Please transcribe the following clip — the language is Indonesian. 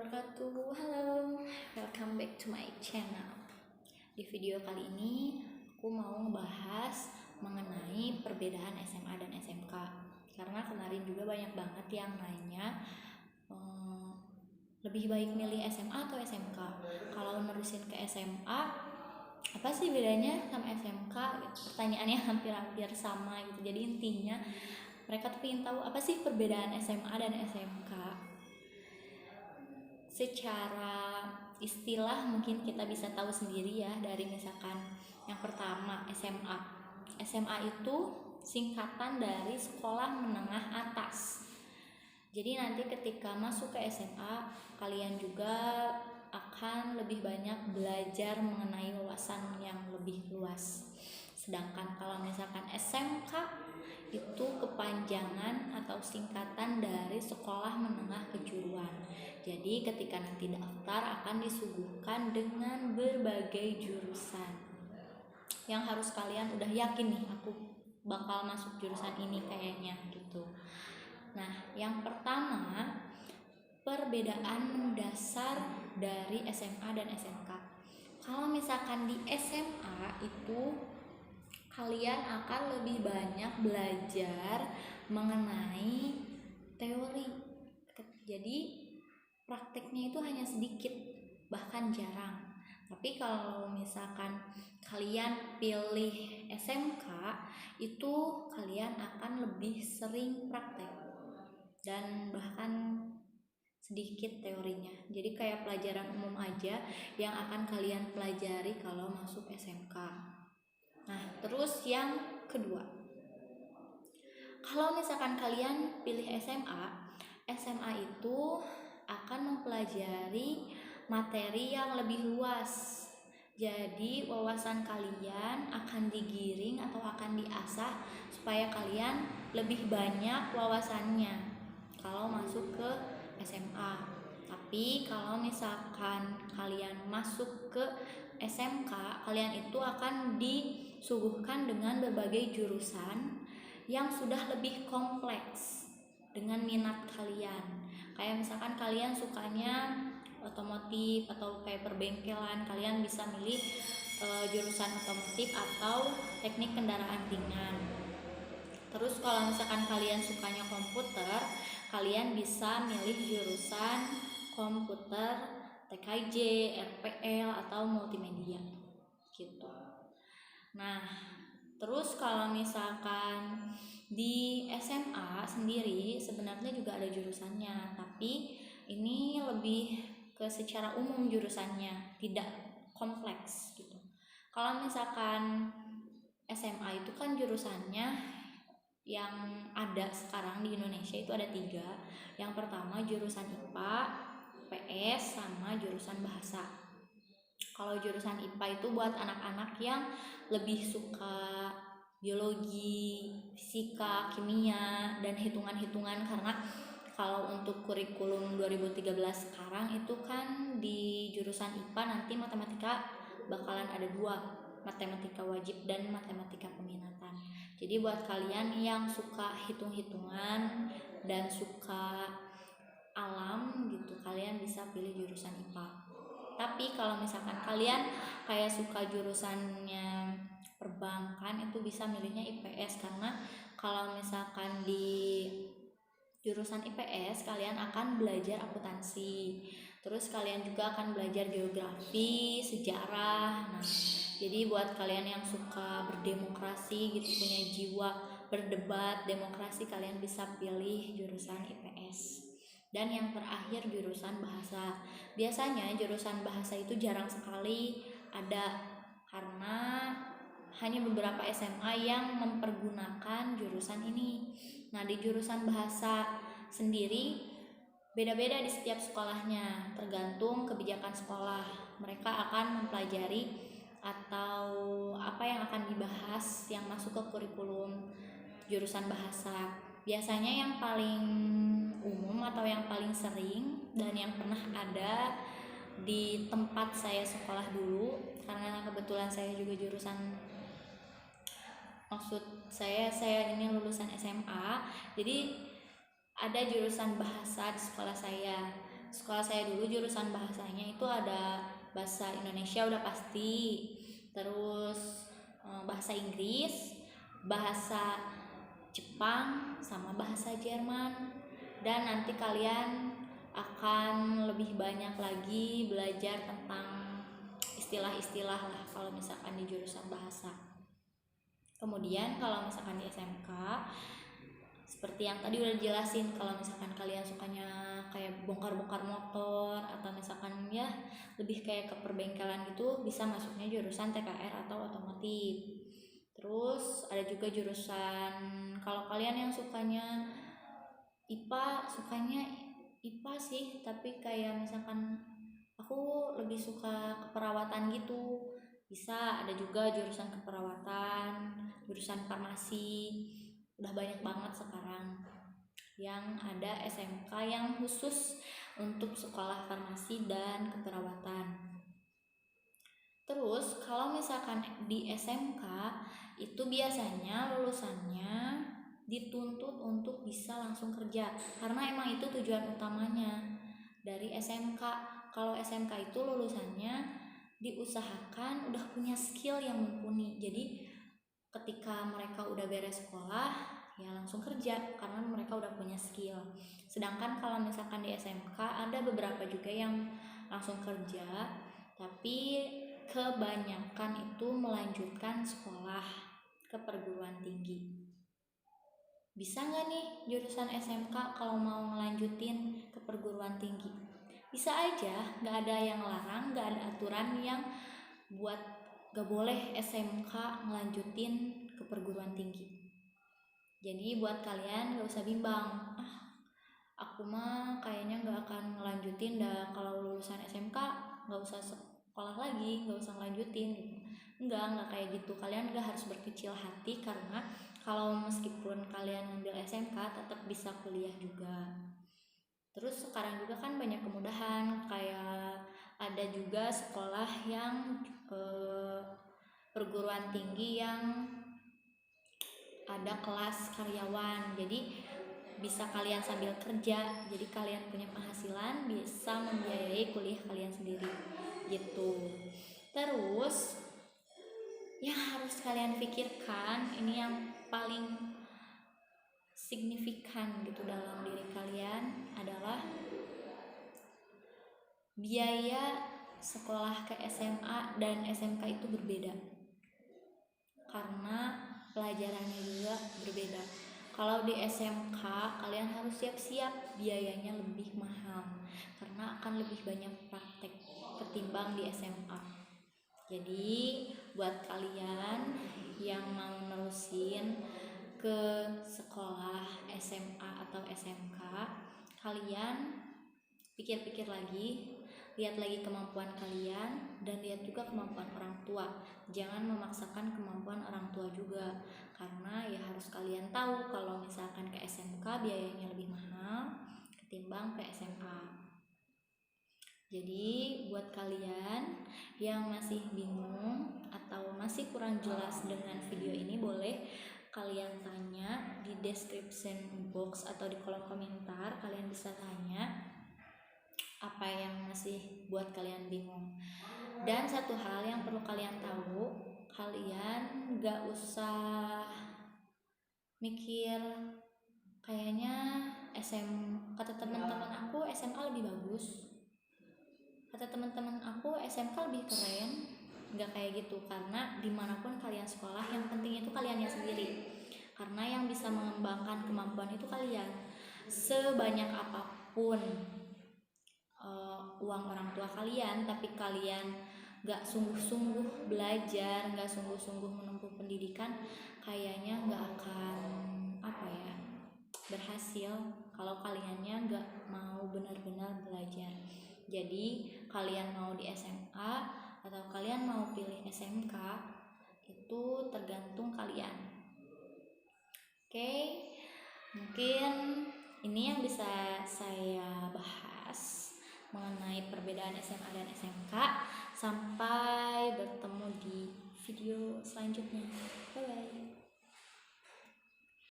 wabarakatuh. Halo, welcome back to my channel. Di video kali ini aku mau ngebahas mengenai perbedaan SMA dan SMK. Karena kemarin juga banyak banget yang nanya lebih baik milih SMA atau SMK. Kalau nerusin ke SMA, apa sih bedanya sama SMK? Pertanyaannya hampir-hampir sama gitu. Jadi intinya mereka tuh pengen tahu apa sih perbedaan SMA dan SMK. Secara istilah mungkin kita bisa tahu sendiri ya, dari misalkan yang pertama SMA. SMA itu singkatan dari sekolah menengah atas. Jadi nanti ketika masuk ke SMA, kalian juga akan lebih banyak belajar mengenai wawasan yang lebih luas. Sedangkan kalau misalkan SMK itu kepanjangan atau singkatan dari sekolah menengah kejuruan. Jadi ketika nanti daftar akan disuguhkan dengan berbagai jurusan yang harus kalian udah yakin nih, aku bakal masuk jurusan ini kayaknya gitu. Nah, yang pertama, perbedaan mendasar dari SMA dan SMK. Kalau misalkan di SMA itu kalian akan lebih banyak belajar mengenai teori. Jadi prakteknya itu hanya sedikit, bahkan jarang. Tapi kalau misalkan kalian pilih SMK, itu kalian akan lebih sering praktek dan bahkan sedikit teorinya. Jadi kayak pelajaran umum aja yang akan kalian pelajari kalau masuk SMK. Nah, terus yang kedua, kalau misalkan kalian pilih SMA itu akan mempelajari materi yang lebih luas. Jadi wawasan kalian akan digiring atau akan diasah supaya kalian lebih banyak wawasannya kalau masuk ke SMA. Tapi kalau misalkan kalian masuk ke SMK, kalian itu akan disuguhkan dengan berbagai jurusan yang sudah lebih kompleks dengan minat kalian. Kayak misalkan kalian sukanya otomotif atau kayak perbengkelan, kalian bisa milih jurusan otomotif atau teknik kendaraan ringan. Terus kalau misalkan kalian sukanya komputer, kalian bisa milih jurusan komputer, TKJ, RPL atau multimedia gitu. Nah, terus kalau misalkan di SMA sendiri sebenarnya juga ada jurusannya, tapi ini lebih ke secara umum jurusannya, tidak kompleks gitu. Kalau misalkan SMA itu kan jurusannya yang ada sekarang di Indonesia itu ada 3. Yang pertama jurusan IPA, PS, sama jurusan bahasa. Kalau jurusan IPA itu buat anak-anak yang lebih suka biologi, fisika, kimia, dan hitungan-hitungan. Karena kalau untuk kurikulum 2013 sekarang itu kan di jurusan IPA nanti matematika bakalan ada 2, matematika wajib dan matematika peminatan. Jadi buat kalian yang suka hitung-hitungan dan suka alam gitu, kalian bisa pilih jurusan IPA. Tapi kalau misalkan kalian kayak suka jurusannya perbankan, itu bisa milihnya IPS. Karena kalau misalkan di jurusan IPS kalian akan belajar akuntansi, terus kalian juga akan belajar geografi, sejarah. Nah, jadi buat kalian yang suka berdemokrasi gitu, punya jiwa berdebat demokrasi, kalian bisa pilih jurusan IPS. Dan yang terakhir jurusan bahasa. Biasanya jurusan bahasa itu jarang sekali ada, karena hanya beberapa SMA yang mempergunakan jurusan ini. Nah, di jurusan bahasa sendiri beda-beda di setiap sekolahnya, tergantung kebijakan sekolah. Mereka akan mempelajari atau apa yang akan dibahas yang masuk ke kurikulum jurusan bahasa. Biasanya yang paling umum atau yang paling sering dan yang pernah ada di tempat saya sekolah dulu, karena kebetulan saya juga jurusan, maksud saya ini lulusan SMA, jadi ada jurusan bahasa di sekolah saya. sekolah saya dulu jurusan bahasanya itu ada bahasa Indonesia udah pasti, terus bahasa Inggris, bahasa Jepang, sama bahasa Jerman. Dan nanti kalian akan lebih banyak lagi belajar tentang istilah-istilah lah kalau misalkan di jurusan bahasa. Kemudian kalau misalkan di SMK, seperti yang tadi udah dijelasin, kalau misalkan kalian sukanya kayak bongkar-bongkar motor atau misalkan ya lebih kayak ke perbengkelan gitu, bisa masuknya jurusan TKR atau otomotif. Terus ada juga jurusan, kalau kalian yang sukanya sukanya IPA sih, tapi kayak misalkan aku lebih suka keperawatan gitu, bisa ada juga jurusan keperawatan, jurusan farmasi. Udah banyak banget sekarang yang ada SMK yang khusus untuk sekolah farmasi dan keperawatan. Terus kalau misalkan di SMK itu biasanya lulusannya dituntut untuk bisa langsung kerja, karena emang itu tujuan utamanya dari SMK. Kalau SMK itu lulusannya diusahakan udah punya skill yang mumpuni, jadi ketika mereka udah beres sekolah ya langsung kerja karena mereka udah punya skill. Sedangkan kalau misalkan di SMK ada beberapa juga yang langsung kerja, tapi kebanyakan itu melanjutkan sekolah ke perguruan tinggi. Bisa nggak nih jurusan SMK kalau mau ngelanjutin ke perguruan tinggi? Bisa aja, nggak ada yang larang, nggak ada aturan yang buat gak boleh SMK ngelanjutin ke perguruan tinggi. Jadi buat kalian gak usah bimbang, aku mah kayaknya gak akan ngelanjutin dah, kalau lulusan SMK gak usah sekolah lagi, gak usah ngelanjutin gitu. Enggak kayak gitu. Kalian gak harus berkecil hati, karena kalau meskipun kalian ngambil SMK tetap bisa kuliah juga. Terus sekarang juga kan banyak kemudahan, kayak ada juga sekolah yang perguruan tinggi yang ada kelas karyawan, jadi bisa kalian sambil kerja, jadi kalian punya penghasilan, bisa membiayai kuliah kalian sendiri gitu. Terus yang harus kalian pikirkan, ini yang paling signifikan gitu dalam diri kalian, adalah biaya sekolah ke SMA dan SMK itu berbeda, karena pelajarannya juga berbeda. Kalau di SMK kalian harus siap-siap biayanya lebih mahal, karena akan lebih banyak praktek ketimbang di SMA. Jadi buat kalian yang mau nerusin ke sekolah SMA atau SMK, kalian pikir-pikir lagi, lihat lagi kemampuan kalian, dan lihat juga kemampuan orang tua. Jangan memaksakan kemampuan orang tua juga, karena ya harus kalian tahu kalau misalkan ke SMK biayanya lebih mahal ketimbang ke SMA. Jadi buat kalian yang masih bingung atau masih kurang jelas dengan video ini, boleh kalian tanya di description box atau di kolom komentar. Kalian bisa tanya apa yang masih buat kalian bingung. Dan satu hal yang perlu kalian tahu, kalian gak usah mikir kayaknya kata teman-teman aku SMA lebih bagus, kata teman-teman aku SMK lebih keren. Gak kayak gitu, karena dimanapun kalian sekolah, yang penting itu kaliannya sendiri, karena yang bisa mengembangkan kemampuan itu kalian. Sebanyak apapun uang orang tua kalian, tapi kalian gak sungguh-sungguh belajar, gak sungguh-sungguh menempuh pendidikan, kayaknya gak akan berhasil kalau kaliannya gak mau benar-benar belajar. Jadi kalian mau di SMA atau kalian mau pilih SMK, itu tergantung kalian. Oke, mungkin ini yang bisa saya bahas mengenai perbedaan SMA dan SMK. Sampai bertemu di video selanjutnya. Bye bye.